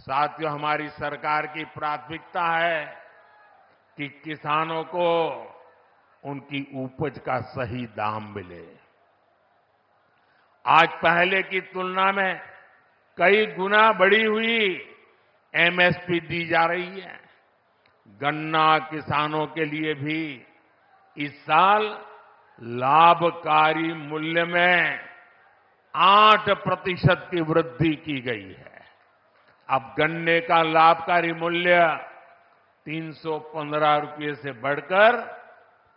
साथियों, हमारी सरकार की प्राथमिकता है कि किसानों को उनकी उपज का सही दाम मिले। आज पहले की तुलना में कई गुना बढ़ी हुई एमएसपी दी जा रही है। गन्ना किसानों के लिए भी इस साल लाभकारी मूल्य में 8% की वृद्धि की गई है। अब गन्ने का लाभकारी मूल्य 315 रुपये से बढ़कर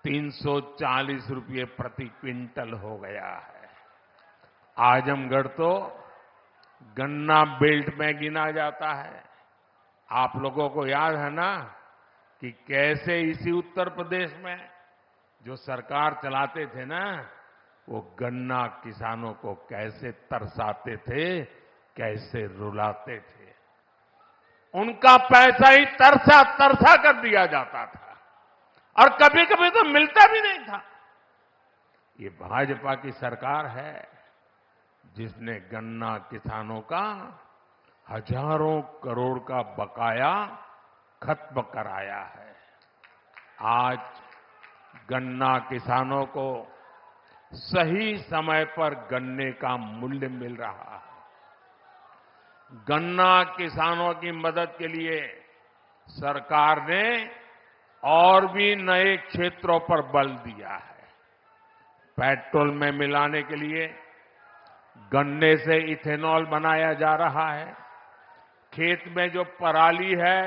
340 रुपये प्रति क्विंटल हो गया है। आजमगढ़ तो गन्ना बेल्ट में गिना जाता है। आप लोगों को याद है ना कि कैसे इसी उत्तर प्रदेश में जो सरकार चलाते थे ना, वो गन्ना किसानों को कैसे तरसाते थे, कैसे रुलाते थे। उनका पैसा ही तरसा तरसा कर दिया जाता था और कभी कभी तो मिलता भी नहीं था। ये भाजपा की सरकार है जिसने गन्ना किसानों का हजारों करोड़ का बकाया खत्म कराया है। आज गन्ना किसानों को सही समय पर गन्ने का मूल्य मिल रहा है। गन्ना किसानों की मदद के लिए सरकार ने और भी नए क्षेत्रों पर बल दिया है। पेट्रोल में मिलाने के लिए गन्ने से इथेनॉल बनाया जा रहा है। खेत में जो पराली है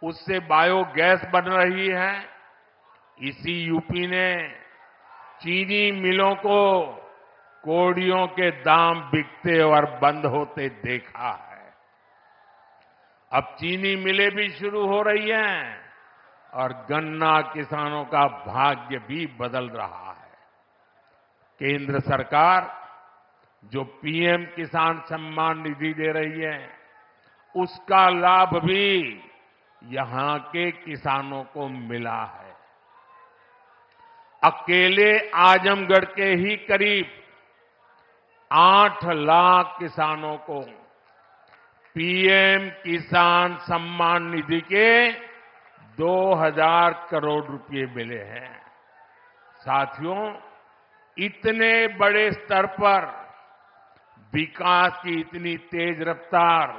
उससे बायोगैस बन रही है। इसी यूपी ने चीनी मिलों को कोड़ियों के दाम बिकते और बंद होते देखा है। अब चीनी मिलें भी शुरू हो रही हैं और गन्ना किसानों का भाग्य भी बदल रहा है। केंद्र सरकार जो पीएम किसान सम्मान निधि दे रही है, उसका लाभ भी यहां के किसानों को मिला है। अकेले आजमगढ़ के ही करीब 8 लाख किसानों को पीएम किसान सम्मान निधि के 2000 करोड़ रुपए मिले हैं। साथियों, इतने बड़े स्तर पर विकास की इतनी तेज रफ्तार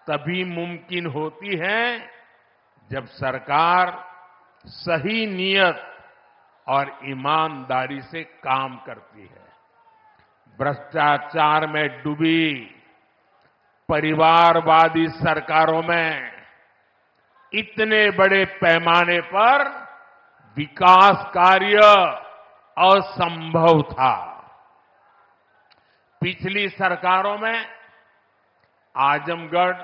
तभी मुमकिन होती है जब सरकार सही नियत और ईमानदारी से काम करती है। भ्रष्टाचार में डूबी परिवारवादी सरकारों में इतने बड़े पैमाने पर विकास कार्य असंभव था। पिछली सरकारों में आजमगढ़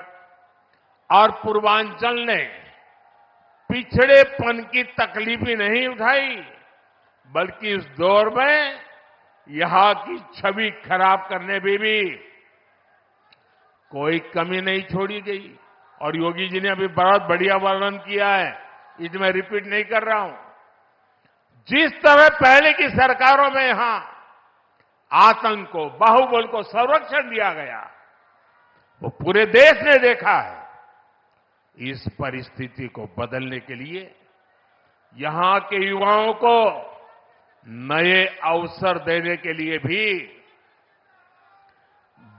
और पूर्वांचल ने पिछड़ेपन की तकलीफ ही नहीं उठाई, बल्कि इस दौर में यहां की छवि खराब करने में भी कोई कमी नहीं छोड़ी गई। और योगी जी ने अभी बहुत बढ़िया वर्णन किया है, इसमें रिपीट नहीं कर रहा हूं। जिस तरह पहले की सरकारों में यहां आतंक को, बाहुबल को संरक्षण दिया गया, वो पूरे देश ने देखा है। इस परिस्थिति को बदलने के लिए यहां के युवाओं को नए अवसर देने के लिए भी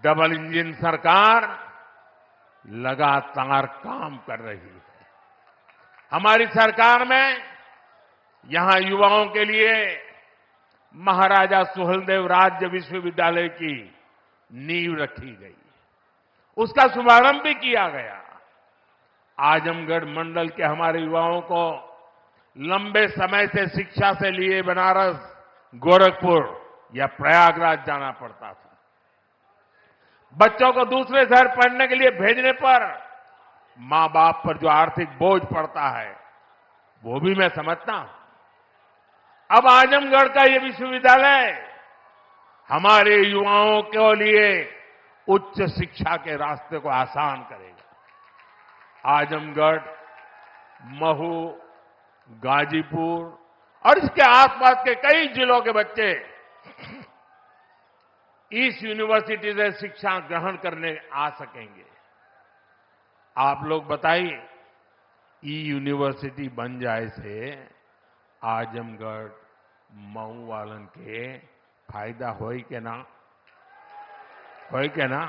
डबल इंजन सरकार लगातार काम कर रही है। हमारी सरकार में यहां युवाओं के लिए महाराजा सुहेलदेव राज्य विश्वविद्यालय की नींव रखी गई, उसका शुभारंभ भी किया गया। आजमगढ़ मंडल के हमारे युवाओं को लंबे समय से शिक्षा से लिए बनारस, गोरखपुर या प्रयागराज जाना पड़ता था। बच्चों को दूसरे शहर पढ़ने के लिए भेजने पर मां बाप पर जो आर्थिक बोझ पड़ता है, वो भी मैं समझता हूं। अब आजमगढ़ का ये विश्वविद्यालय हमारे युवाओं के लिए उच्च शिक्षा के रास्ते को आसान करेगा। आजमगढ़, महू, गाजीपुर और इसके आसपास के कई जिलों के बच्चे इस यूनिवर्सिटी से शिक्षा ग्रहण करने आ सकेंगे। आप लोग बताइए, ई यूनिवर्सिटी बन जाए से आजमगढ़ मऊ वालन के फायदा होई के ना, होई के ना?